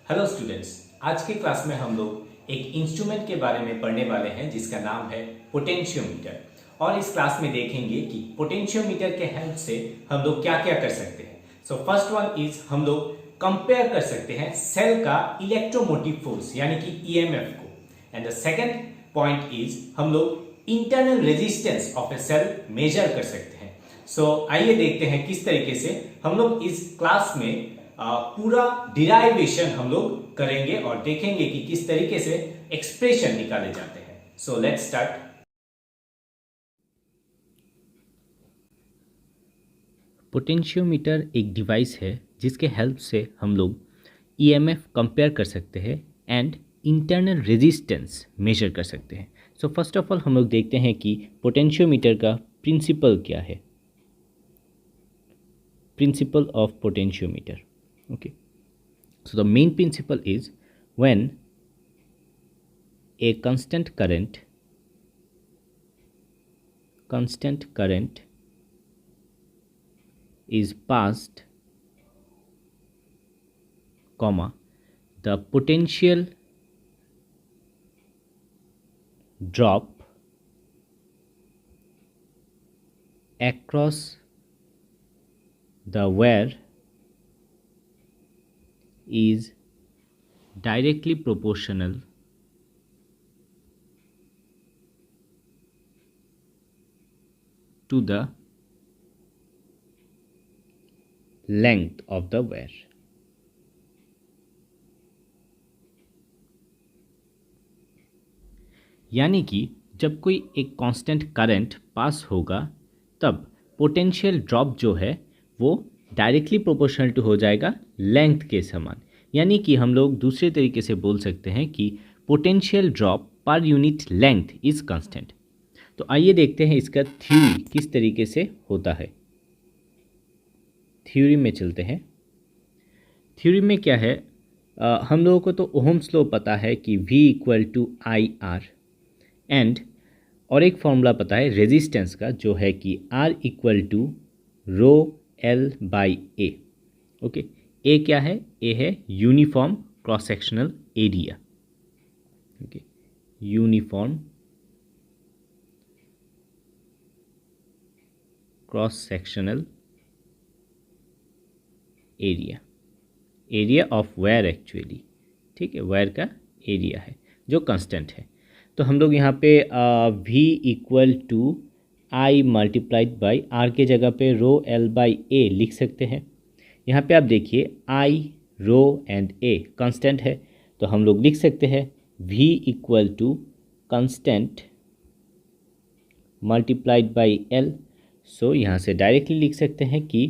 Hello students, आज की class में हम लोग एक इंस्ट्रूमेंट के बारे में पढ़ने वाले हैं जिसका नाम है पोटेंशियोमीटर। और इस क्लास में देखेंगे कि पोटेंशियोमीटर के हेल्प से हम लोग क्या क्या कर सकते हैं। सो फर्स्ट वन इज हम लोग कंपेयर कर सकते हैं सेल का इलेक्ट्रोमोटिव फोर्स यानी कि ईएमएफ को। And the second point is हम लोग internal resistance of a cell measure कर सकते हैं। आइए देखते हैं किस तरीके से हम लोग इस क्लास में पूरा डिराइवेशन हम लोग करेंगे और देखेंगे कि किस तरीके से एक्सप्रेशन निकाले जाते हैं। So let's start. पोटेंशियोमीटर एक डिवाइस है जिसके हेल्प से हम लोग ईएमएफ कंपेयर कर सकते हैं एंड इंटरनल रेजिस्टेंस मेजर कर सकते हैं। सो फर्स्ट ऑफ ऑल हम लोग देखते हैं कि पोटेंशियोमीटर का प्रिंसिपल क्या है। Principle of potentiometer, okay, so the main principle is when a constant current is passed, comma, the potential drop across the wire is directly proportional to the length of the wire. यानी कि जब कोई एक constant current pass होगा तब potential drop जो है वो डायरेक्टली प्रोपोर्शनल टू हो जाएगा लेंथ के समान। यानी कि हम लोग दूसरे तरीके से बोल सकते हैं कि पोटेंशियल ड्रॉप पर यूनिट लेंथ इज कांस्टेंट। तो आइए देखते हैं इसका थ्योरी किस तरीके से होता है। थ्योरी में चलते हैं। थ्योरी में क्या है, हम लोगों को तो ओहम्स लॉ पता है कि V equal to I R and और एक फॉर्मूला पता है रेजिस्टेंस का जो है कि R equal to rho L by A. Okay, A क्या है? ए है uniform cross sectional area. Okay, uniform cross sectional area, area of wire actually, ठीक है, वायर का एरिया है जो कांस्टेंट है। तो हम लोग यहाँ पे V equal to I multiplied by R के जगह पे रो एल बाई ए लिख सकते हैं। यहाँ पे आप देखिए आई रो एंड ए कांस्टेंट है, तो हम लोग लिख सकते हैं V equal to constant multiplied by L. So यहाँ से डायरेक्टली लिख सकते हैं कि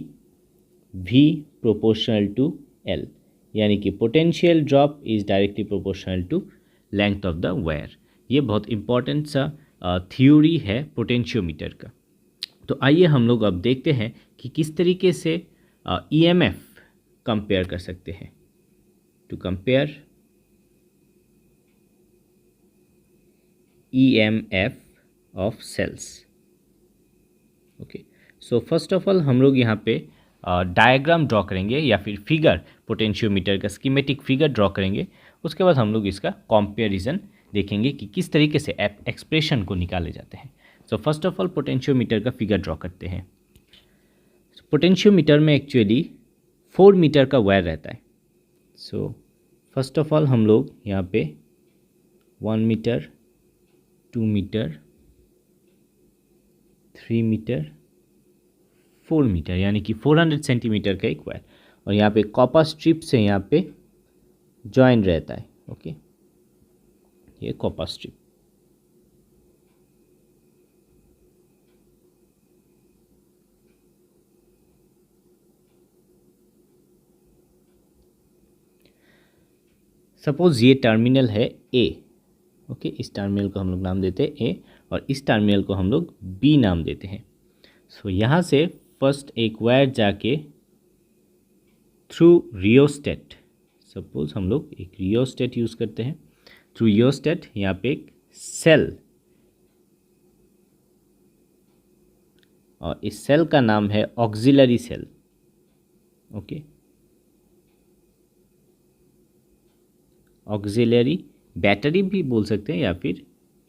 V प्रोपोर्शनल टू L, यानी कि potential drop is directly proportional to length of the wire. ये बहुत इंपॉर्टेंट सा थ्योरी है पोटेंशियोमीटर का। तो आइए हम लोग अब देखते हैं कि किस तरीके से ईएमएफ कंपेयर कर सकते हैं। To compare EMF of cells. Okay, so first of all हम लोग यहाँ पे डायग्राम ड्रॉ करेंगे या फिर फिगर, पोटेंशियोमीटर का स्कीमेटिक फिगर ड्रॉ करेंगे। उसके बाद हम लोग इसका कंपैरिजन देखेंगे कि किस तरीके से एक्सप्रेशन को निकाले जाते हैं। सो फर्स्ट ऑफ ऑल पोटेंशियोमीटर का फिगर ड्रॉ करते हैं। पोटेंशियोमीटर में एक्चुअली 4 मीटर का वायर रहता है। सो फर्स्ट ऑफ ऑल हम लोग यहाँ पे 1 मीटर, 2 मीटर, 3 मीटर, 4 मीटर, यानी कि 400 सेंटीमीटर का एक वायर, और यहाँ पे कॉपर स्ट्रिप से यहाँ पे जॉइन रहता है। ओके, ये कॉपर स्ट्रिप। सपोज ये टर्मिनल है ए। ओके, इस टर्मिनल को हम लोग नाम देते हैं ए और इस टर्मिनल को हम लोग बी नाम देते हैं। सो यहाँ से फर्स्ट एक वायर जाके थ्रू रियोस्टेट, सपोज हम लोग एक रियोस्टेट यूज़ करते हैं, थ्रू रियोस्टेट यहाँ पे एक सेल, और इस सेल का नाम है auxiliary cell. Okay, auxiliary battery भी बोल सकते हैं या फिर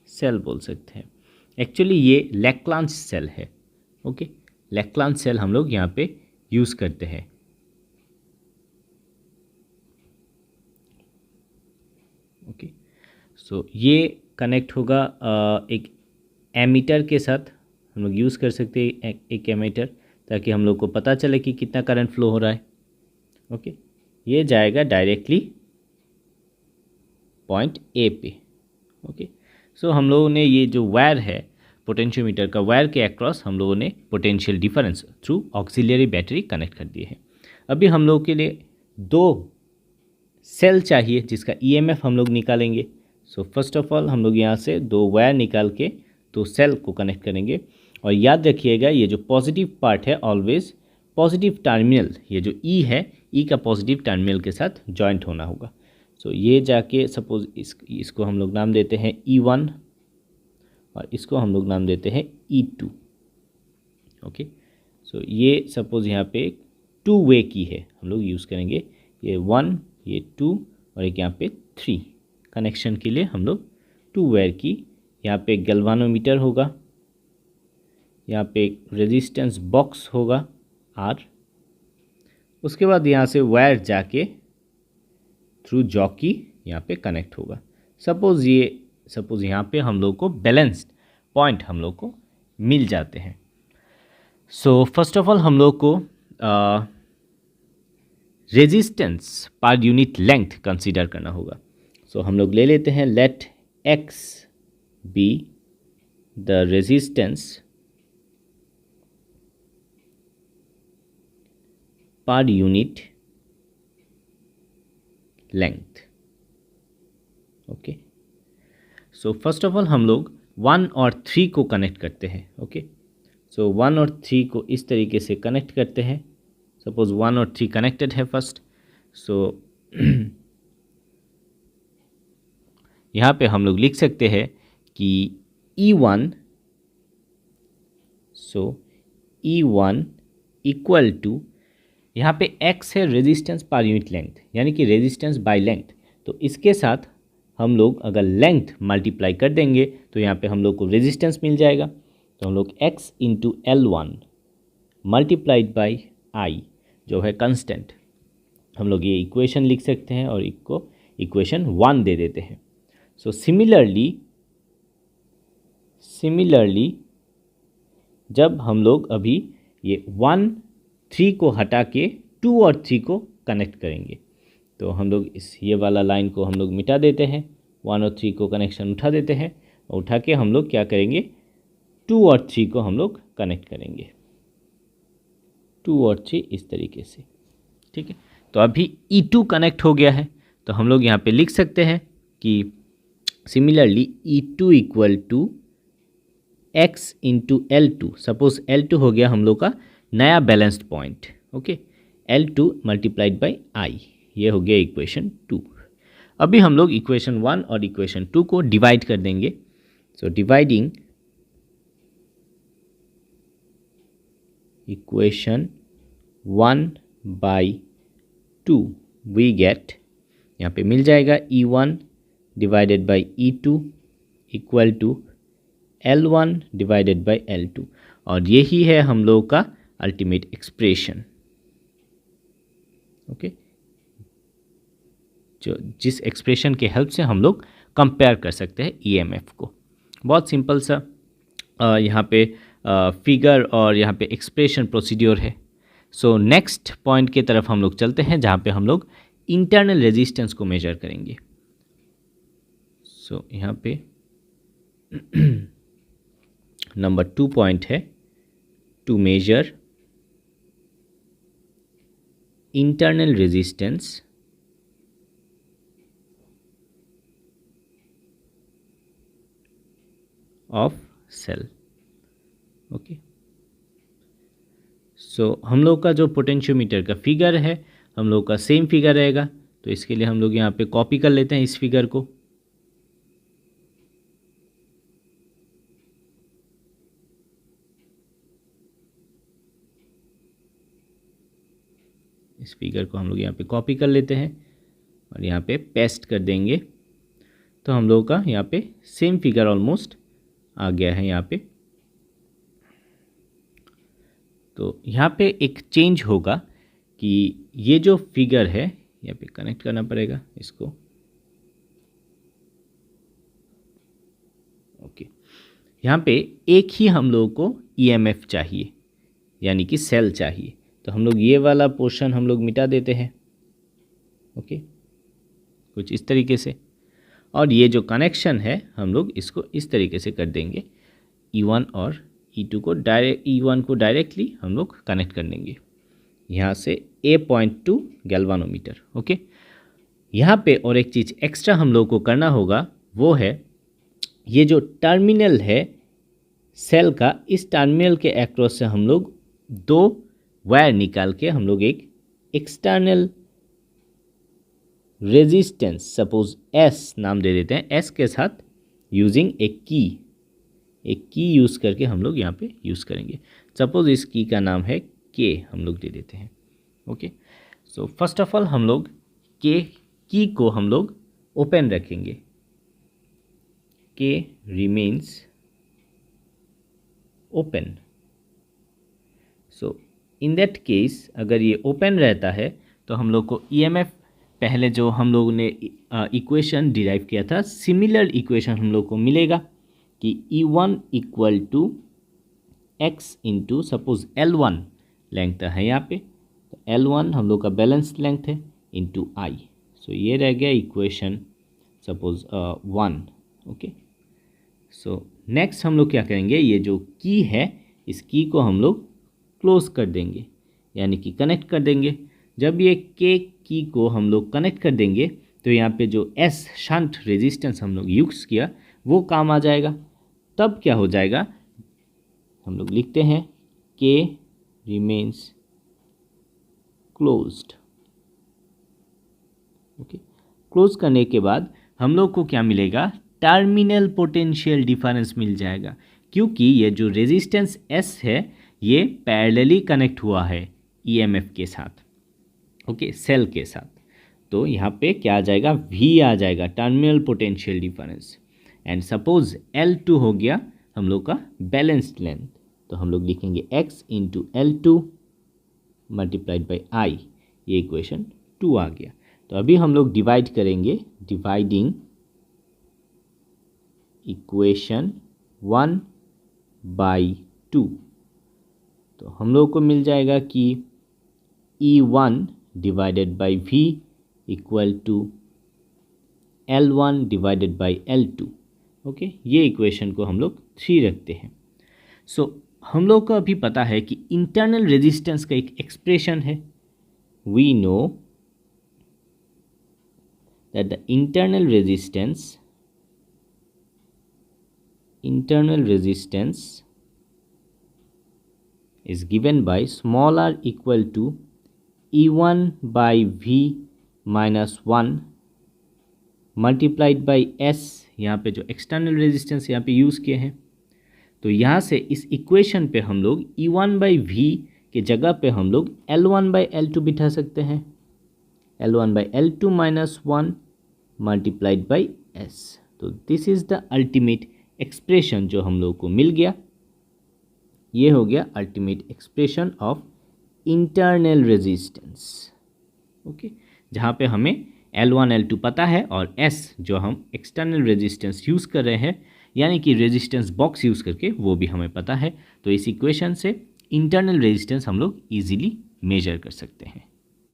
सेल बोल सकते हैं। एक्चुअली ये लैक्लांस सेल है। ओके, लैक्लांस सेल हम लोग यहाँ पे यूज़ करते हैं। ओके, सो ये कनेक्ट होगा एक एमीटर के साथ। हम लोग यूज़ कर सकते हैं एक एमीटर, ताकि हम लोग को पता चले कि कितना करंट फ्लो हो रहा है। ओके, ये जाएगा डायरेक्टली पॉइंट ए पे। ओके, सो हम लोगों ने ये जो वायर है पोटेंशियोमीटर का, वायर के अक्रॉस हम लोगों ने potential difference through auxiliary battery connect कर दिए हैं। अभी हम लोग के लिए दो सेल चाहिए जिसका ईएमएफ हम लोग निकालेंगे। सो फर्स्ट ऑफ ऑल हम लोग यहाँ से दो वायर निकाल के तो सेल को कनेक्ट करेंगे। और याद रखिएगा ये जो पॉजिटिव पार्ट है ऑलवेज पॉजिटिव टर्मिनल, ये जो ई है ई का पॉजिटिव टर्मिनल के साथ जॉइंट होना होगा। सो ये जाके सपोज इसको हम लोग नाम देते हैं E1 और इसको हम लोग नाम देते हैं E2। ओके, सो ये सपोज यहाँ पे टू वे की है, हम लोग यूज़ करेंगे ये 1, ये 2 और एक यहाँ पे 3 कनेक्शन के लिए हम लोग टू वायर की। यहाँ पे गैल्वानोमीटर होगा, यहाँ पे एक रेजिस्टेंस बॉक्स होगा R। उसके बाद यहाँ से वायर जाके थ्रू जॉकी यहाँ पे कनेक्ट होगा। सपोज यहाँ पे हम लोग को बैलेंस्ड पॉइंट हम लोग को मिल जाते हैं। सो फर्स्ट ऑफ ऑल हम लोग को resistance per unit length consider करना होगा। सो हम लोग ले लेते हैं let x be the resistance per unit length. Okay, so first of all हम लोग 1 और 3 को कनेक्ट करते हैं। ओके, सो 1 और 3 को इस तरीके से कनेक्ट करते हैं। सपोज 1 और 3 कनेक्टेड है फर्स्ट। सो यहाँ पे हम लोग लिख सकते हैं कि E1 E1 इक्वल टू, यहाँ पे x है रेजिस्टेंस पर यूनिट लेंथ, यानी कि रेजिस्टेंस बाय लेंथ। तो इसके साथ हम लोग अगर लेंथ मल्टीप्लाई कर देंगे तो यहाँ पे हम लोग को रेजिस्टेंस मिल जाएगा। तो हम लोग x into L1 multiplied by I जो है कांस्टेंट, हम लोग ये इक्वेशन लिख सकते हैं और इसको इक्वेशन 1 दे देते हैं। सो सिमिलरली जब हम लोग अभी ये 1 3 को हटा के 2 और 3 को कनेक्ट करेंगे तो हम लोग ये वाला लाइन को हम लोग मिटा देते हैं, 1 और 3 को कनेक्शन उठा देते हैं और उठा के हम लोग क्या करेंगे 2 और 3 को हम लोग कनेक्ट करेंगे, 2 और 3 इस तरीके से। ठीक है, तो अभी E2 कनेक्ट हो गया है। तो हम लोग यहाँ पे लिख सकते हैं कि similarly E2 equal to x into L2। Suppose L2 हो गया हम लोग का नया balanced point. Okay, L2 multiplied by I, ये हो गया इक्वेशन 2। अभी हम लोग इक्वेशन 1 और इक्वेशन 2 को डिवाइड कर देंगे। So dividing equation 1 by 2 we get, यहाँ पे मिल जाएगा E1 divided by E2 equal to L1 divided by L2। और यही है हम लोग का अल्टीमेट एक्सप्रेशन। ओके, जो जिस एक्सप्रेशन के हेल्प से हम लोग कंपेयर कर सकते हैं ईएमएफ को। बहुत सिंपल सा यहाँ पे फिगर और यहाँ पे एक्सप्रेशन प्रोसीड्योर है। सो नेक्स्ट पॉइंट की तरफ हम लोग चलते हैं जहाँ पे हम लोग इंटरनल रेजिस्टेंस को मेजर करेंगे। सो यहाँ पे नंबर 2 पॉइंट है to measure internal resistance of cell. Okay, so हम लोग का जो पोटेंशियोमीटर का फिगर है हम लोग का सेम फिगर रहेगा। तो इसके लिए हम लोग यहाँ पे कॉपी कर लेते हैं इस फिगर को। इस फिगर को हम लोग यहाँ पे कॉपी कर लेते हैं और यहाँ पे पेस्ट कर देंगे तो हम लोगों का यहाँ पे सेम फिगर ऑलमोस्ट आ गया है यहाँ पे। तो यहाँ पे एक चेंज होगा कि ये जो फिगर है यहाँ पे कनेक्ट करना पड़ेगा इसको। ओके, यहाँ पे एक ही हम लोगों को ईएमएफ चाहिए यानी कि सेल चाहिए, तो हम लोग ये वाला पोर्शन हम लोग मिटा देते हैं। ओके, कुछ इस तरीके से। और ये जो कनेक्शन है हम लोग इसको इस तरीके से कर देंगे, E1 और E2 को E1 को डायरेक्टली हम लोग कनेक्ट कर देंगे यहाँ से A point two galvanometer. Okay, यहाँ पे और एक चीज़ एक्स्ट्रा हम लोग को करना होगा, वो है ये जो टर्मिनल है सेल का, इस टर्मिनल के एक्रॉस से हम लोग 2 वायर निकाल के हम लोग एक एक्सटर्नल रेजिस्टेंस सपोज S नाम दे देते हैं, S के साथ यूजिंग एक की यूज़ करके हम लोग यहाँ पे यूज़ करेंगे। सपोज इस की का नाम है K हम लोग दे देते हैं। Okay, so first of all हम लोग की को हम लोग ओपन रखेंगे, K remains open. So in that case अगर ये ओपन रहता है तो हम लोग को ईएमएफ पहले जो हम लोगों ने इक्वेशन डिराइव किया था, सिमिलर इक्वेशन हम लोग को मिलेगा कि E1 equal to x into suppose L1 length है यहाँ पे, तो L1 हम लोग का बैलेंस लेंथ है इंटू I। सो ये रह गया equation suppose 1। Okay, so next हम लोग क्या करेंगे, ये जो की है इस की को हम लोग क्लोज कर देंगे यानी कि कनेक्ट कर देंगे। जब ये की को हम लोग कनेक्ट कर देंगे तो यहाँ पे जो S शंट रेजिस्टेंस हम लोग यूज़ किया वो काम आ जाएगा। तब क्या हो जाएगा, हम लोग लिखते हैं K remains closed. Okay, close करने के बाद हम लोग को क्या मिलेगा, टर्मिनल पोटेंशियल डिफरेंस मिल जाएगा, क्योंकि ये जो रेजिस्टेंस S है ये पैरेलली कनेक्ट हुआ है ईएमएफ के साथ। ओके, सेल के साथ। तो यहाँ पे क्या आ जाएगा, V आ जाएगा, terminal potential difference. And suppose L2 हो गया हम लोग का बैलेंस्ड लेंथ, तो हम लोग लिखेंगे x into L2 multiplied by I। ये इक्वेशन 2 आ गया। तो अभी हम लोग डिवाइड करेंगे, डिवाइडिंग इक्वेशन 1 बाई 2। तो हम लोग को मिल जाएगा कि E1 divided by V equal to L1 divided by L2। Okay, ये इक्वेशन को हम लोग 3 रखते हैं। सो हम लोग को अभी पता है कि इंटरनल रेजिस्टेंस का एक एक्सप्रेशन है। We know that the internal resistance is given by small r equal to E1 by V minus 1 multiplied by S। यहाँ पे जो एक्सटर्नल रेजिस्टेंस यहाँ पे यूज़ किए हैं, तो यहाँ से इस इक्वेशन पे हम लोग E1 by V के जगह पे हम लोग L1 by L2 बिठा सकते हैं, L1 by L2 minus 1 multiplied by S। तो this is the ultimate expression जो हम लोग को मिल गया। ये हो गया ultimate expression of internal resistance. Okay, जहाँ पे हमें L1 L2 पता है और S जो हम एक्सटर्नल रेजिस्टेंस यूज़ कर रहे हैं यानी कि रेजिस्टेंस बॉक्स यूज़ करके वो भी हमें पता है। तो इस इक्वेशन से इंटरनल रेजिस्टेंस हम लोग इजीली मेजर कर सकते हैं।